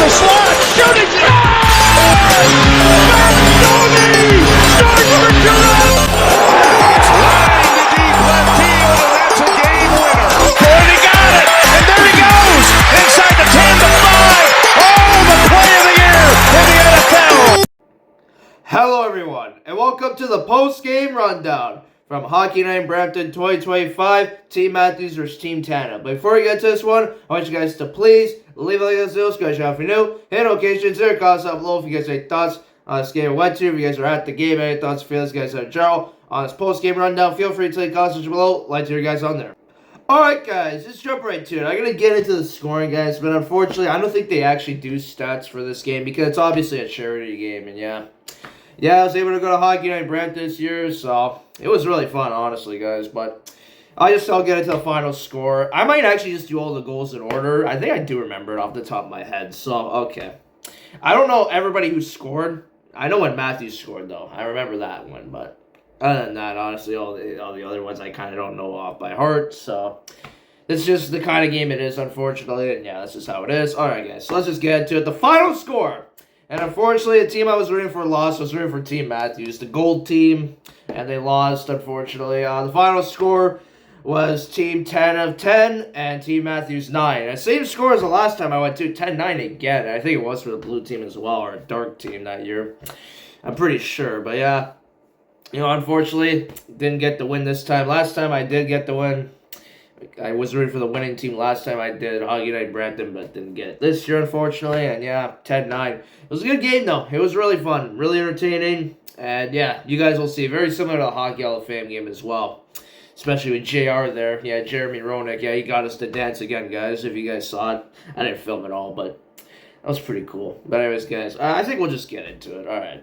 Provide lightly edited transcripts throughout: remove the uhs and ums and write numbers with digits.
the slot, shooting shot! Bertoni scores for Toronto! It's line to deep left field, and that's a game winner. Ford, he got it, and there he goes, inside the 10 to 5. Oh, the play of the year in the NFL. Hello everyone, and welcome to the post-game rundown from Hockey Night In Brampton 2025, Team Matthews versus Team Tana. But before we get to this one, I want you guys to please leave a like on this video, subscribe if you're new, hit notifications, there, comments down below if you guys have any thoughts on this game I went to, if you guys are at the game, any thoughts, feelings, guys in general on this post-game rundown, feel free to leave comments below, like to hear you guys on there. Alright guys, let's jump right to it. I'm going to get into the scoring, guys, but unfortunately, I don't think they actually do stats for this game because it's obviously a charity game, and yeah, I was able to go to Hockey Night In Brampton this year, so it was really fun, honestly, guys. But I'll get into the final score. I might actually just do all the goals in order. I think I do remember it off the top of my head, so okay. I don't know everybody who scored. I know when Matthews scored, though. I remember that one, but other than that, honestly, all the other ones I kind of don't know off by heart, so it's just the kind of game it is, unfortunately, and yeah, that's just how it is. All right, guys, so let's just get into it. The final score. And unfortunately, the team I was rooting for lost. I was rooting for Team Matthews, the gold team, and they lost, unfortunately. The final score was Team 10 of 10 and Team Matthews 9. And same score as the last time I went to, 10-9 again. I think it was for the blue team as well, or a dark team that year. I'm pretty sure, but yeah. You know, unfortunately, didn't get the win this time. Last time I did get the win. I was rooting for the winning team last time I did Hockey Night In Brampton, but didn't get it this year, unfortunately. And yeah, 10-9. It was a good game, though. It was really fun, really entertaining. And yeah, you guys will see. Very similar to the Hockey Hall of Fame game as well. Especially with JR there. Yeah, Jeremy Roenick. Yeah, he got us to dance again, guys, if you guys saw it. I didn't film it all, but that was pretty cool. But anyways, guys, I think we'll just get into it. All right.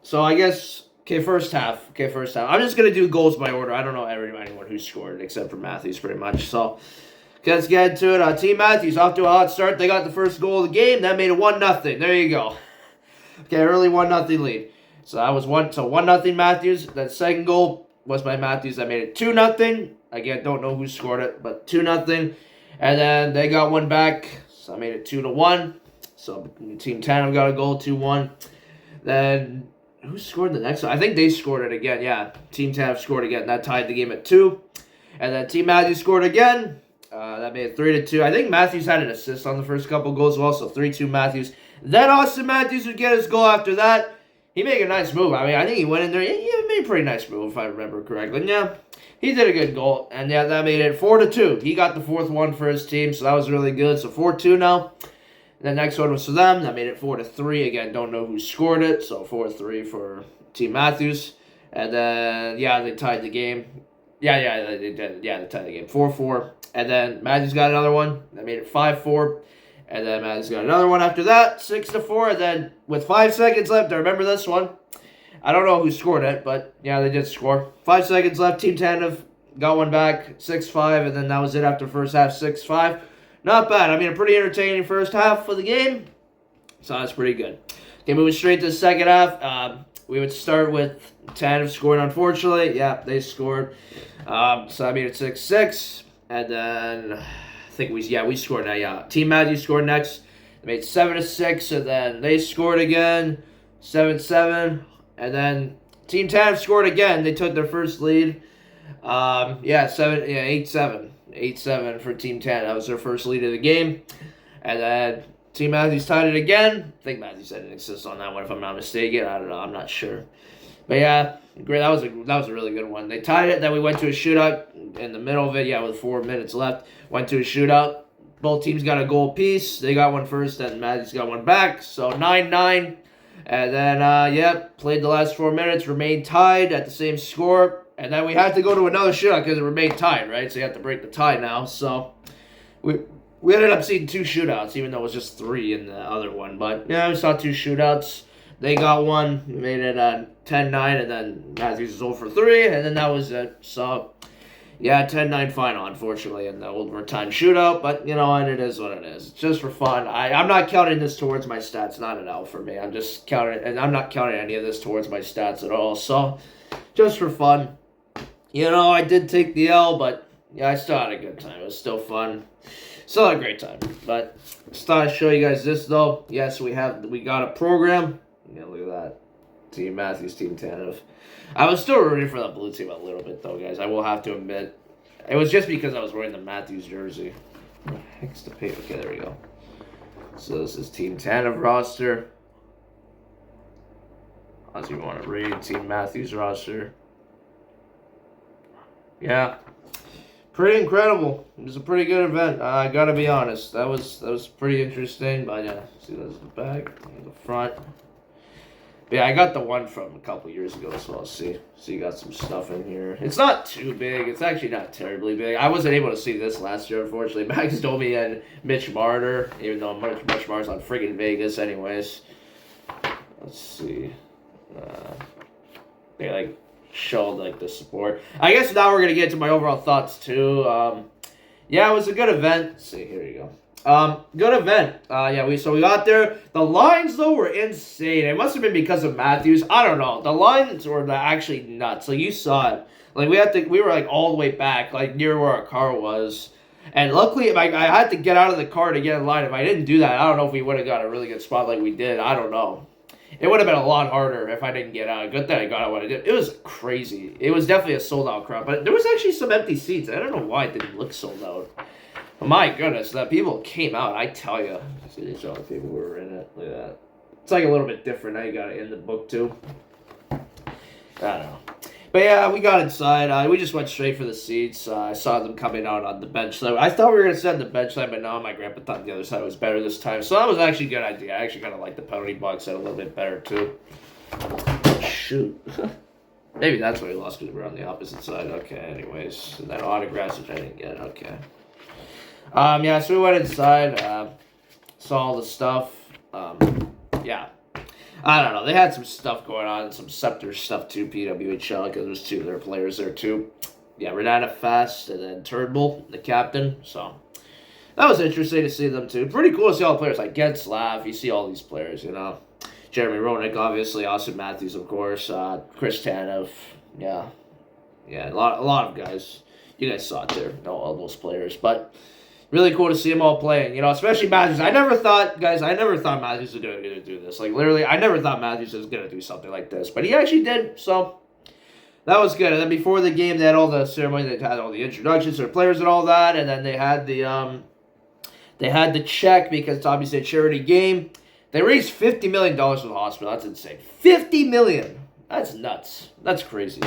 So I guess... Okay, first half. I'm just going to do goals by order. I don't know anyone who scored except for Matthews pretty much. So, okay, let's get into it. Team Matthews off to a hot start. They got the first goal of the game. That made it 1-0. There you go. Okay, early 1-0 lead. So that was 1-0 Matthews. That second goal was by Matthews. That made it 2-0. Again, don't know who scored it, but 2-0. And then they got one back. So I made it 2-1. So Team Tandem got a goal, 2-1. Then... who scored the next one? I think they scored it again. Yeah, Team Tav scored again. That tied the game at 2. And then Team Matthews scored again. That made it 3-2. I think Matthews had an assist on the first couple goals as well, so 3-2 Matthews. Then Austin Matthews would get his goal after that. He made a nice move. I mean, I think he went in there. He made a pretty nice move, if I remember correctly. And yeah, he did a good goal. And yeah, that made it 4-2. He got the fourth one for his team, so that was really good. So 4-2 now. The next one was for them. That made it 4-3. Again, don't know who scored it. So 4-3 for Team Matthews. And then, yeah, they tied the game. Yeah, they did. Yeah, they tied the game. 4-4. And then Matthews got another one. That made it 5-4. And then Matthews got another one after that. 6-4. And then with 5 seconds left, I remember this one. I don't know who scored it, but yeah, they did score. 5 seconds left. Team Tandem got one back. 6-5. And then that was it after first half. 6-5. Not bad. I mean, a pretty entertaining first half of the game. So that's pretty good. Okay, moving straight to the second half. We would start with Tandem scoring, unfortunately. Yeah, they scored. So I made it 6-6. And then I think we scored now. Yeah, Team Matthews scored next. They made 7-6. And then they scored again. 7-7. And then Team Tandem scored again. They took their first lead. 8-7. 8-7 for Team 10. That was their first lead of the game. And then Team Matthews tied it again. I think Matthews had an assist on that one, if I'm not mistaken. I don't know. I'm not sure. But yeah, great. That was a really good one. They tied it. Then we went to a shootout in the middle of it. Yeah, with 4 minutes left. Went to a shootout. Both teams got a goal apiece. They got one first, then Matthews got one back. So 9-9. And then, played the last 4 minutes. Remained tied at the same score. And then we had to go to another shootout because it remained tied, right? So you have to break the tie now. So we ended up seeing 2 shootouts, even though it was just 3 in the other one. But yeah, we saw 2 shootouts. They got one, made it 10-9, and then Matthews was 0 for 3, and then that was it. So yeah, 10-9 final, unfortunately, in the overtime shootout. But you know, and it is what it is. It's just for fun. I'm not counting this towards my stats. Not an L for me. I'm just counting, and I'm not counting any of this towards my stats at all. So just for fun. You know, I did take the L, but yeah, I still had a good time. It was still fun. Still had a great time. But just thought I'd show you guys this though. Yes, we got a program. Yeah, look at that. Team Matthews, Team Tanev. I was still rooting for the blue team a little bit though, guys. I will have to admit. It was just because I was wearing the Matthews jersey. What the heck's the paper? Okay, there we go. So this is Team Tanev roster. As you want to read, Team Matthews roster. Yeah. Pretty incredible. It was a pretty good event. I gotta be honest. That was pretty interesting. But yeah, see that's the back and the front. But yeah, I got the one from a couple years ago, so I'll see. So you got some stuff in here. It's not too big. It's actually not terribly big. I wasn't able to see this last year, unfortunately. Max Domi and Mitch Marner, even though Mitch Marner's on friggin' Vegas, anyways. Let's see. They like showed like the support. I guess now we're gonna get to my overall thoughts too. Yeah, it was a good event. Let's see, here you go. Good event. Yeah, we got there. The lines though were insane. It must have been because of Matthews. I don't know. The lines were actually nuts. Like you saw it. Like we were like all the way back, like near where our car was. And luckily, like I had to get out of the car to get in line. If I didn't do that, I don't know if we would have got a really good spot like we did. I don't know. It would have been a lot harder if I didn't get out. Good that I got out when I did. It was crazy. It was definitely a sold out crowd, but there was actually some empty seats. I don't know why it didn't look sold out. But my goodness, that people came out. I tell you, see these all the people who were in it. Look at that. It's like a little bit different. Now you got it in the book too. I don't know. But yeah, we got inside. We just went straight for the seats. I saw them coming out on the bench side. I thought we were going to sit on the bench side, but no, my grandpa thought the other side was better this time. So that was actually a good idea. I actually kind of like the penalty box side a little bit better too. Shoot. Maybe that's why we lost, because we were on the opposite side. Okay, anyways. And then autographs, which I didn't get. Okay. Yeah, so we went inside. Saw all the stuff. Yeah. I don't know. They had some stuff going on, some Scepter stuff too, PWHL, because there's two of their players there too. Yeah, Renata Fast and then Turnbull, the captain. So that was interesting to see them too. Pretty cool to see all the players like Getzlaff. You see all these players, you know. Jeremy Roenick, obviously. Austin Matthews, of course. Chris Tanev. Yeah. Yeah, a lot of guys. You guys saw it there. Know all those players. But really cool to see them all playing, you know, especially Matthews. I never thought Matthews was going to do this. Like, literally, I never thought Matthews was going to do something like this. But he actually did, so that was good. And then before the game, they had all the ceremony. They had all the introductions to the players and all that. And then they had the check, because it's obviously a charity game. They raised $50 million for the hospital. That's insane. $50 million. That's nuts. That's crazy.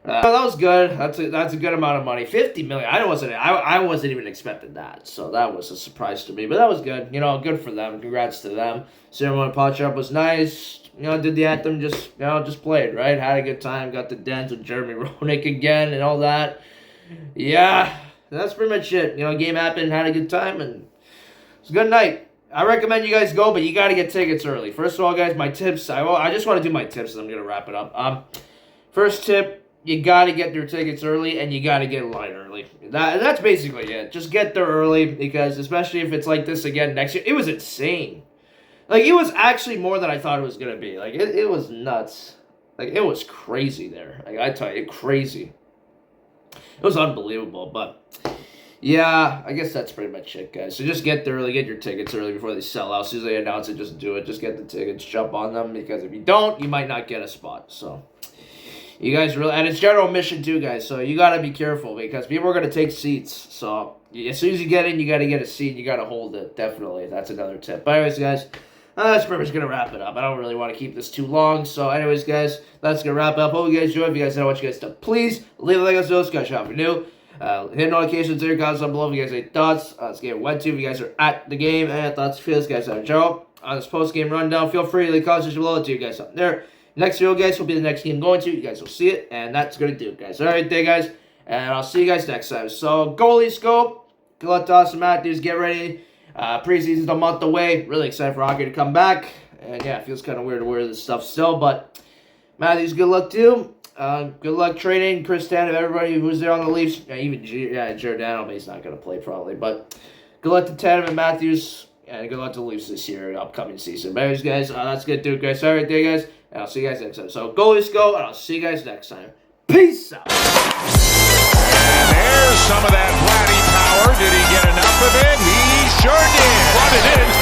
That was good. That's a good amount of money. $50 million. I wasn't even expecting that. So that was a surprise to me. But that was good. You know, good for them. Congrats to them. Ceremony pot shop was nice. You know, did the anthem, just played, right? Had a good time. Got to dance with Jeremy Roenick again and all that. Yeah, that's pretty much it. You know, game happened, had a good time, and it's a good night. I recommend you guys go, but you got to get tickets early. First of all, guys, my tips. I just want to do my tips, and I'm going to wrap it up. First tip. You got to get your tickets early, and you got to get in line early. That's basically it. Just get there early, because especially if it's like this again next year, it was insane. Like, it was actually more than I thought it was going to be. Like, it was nuts. Like, it was crazy there. Like, I tell you, crazy. It was unbelievable, but yeah, I guess that's pretty much it, guys. So just get there early, get your tickets early before they sell out. As soon as they announce it, just do it. Just get the tickets, jump on them, because if you don't, you might not get a spot, so you guys really, and it's general admission too, guys, so you got to be careful, because people are going to take seats. So as soon as you get in, you got to get a seat. You got to hold it, definitely. That's another tip. But anyways, guys, that's pretty much going to wrap it up. I don't really want to keep this too long. So anyways, guys, that's going to wrap it up. Hope you guys enjoyed. If you guys know what you guys done, please leave a like on the subscribe if you're new. Hit notifications there, comments down below if you guys have any thoughts. This game went to, if you guys are at the game, and thoughts, feels, guys have a job on this post-game rundown. Feel free to leave comments below to you guys up there. Next video, guys, will be the next game going to. You guys will see it, and that's going to do it, guys. All right, there, guys, and I'll see you guys next time. So, goalies go. Good luck to Austin Matthews. Get ready. Preseason's a month away. Really excited for hockey to come back. And, yeah, it feels kind of weird to wear this stuff still, but Matthews, good luck, too. Good luck training. Chris Tanev, everybody who's there on the Leafs. Yeah, even Giordano, but he's not going to play probably. But good luck to Tanev and Matthews, and good luck to the Leafs this year, upcoming season. But anyways, guys, that's going to do it, guys. All right, there, guys. And I'll see you guys next time. So, goalies go, and I'll see you guys next time. Peace out. there's some of that Vladdy power. Did he get enough of it? He sure did. Run it in.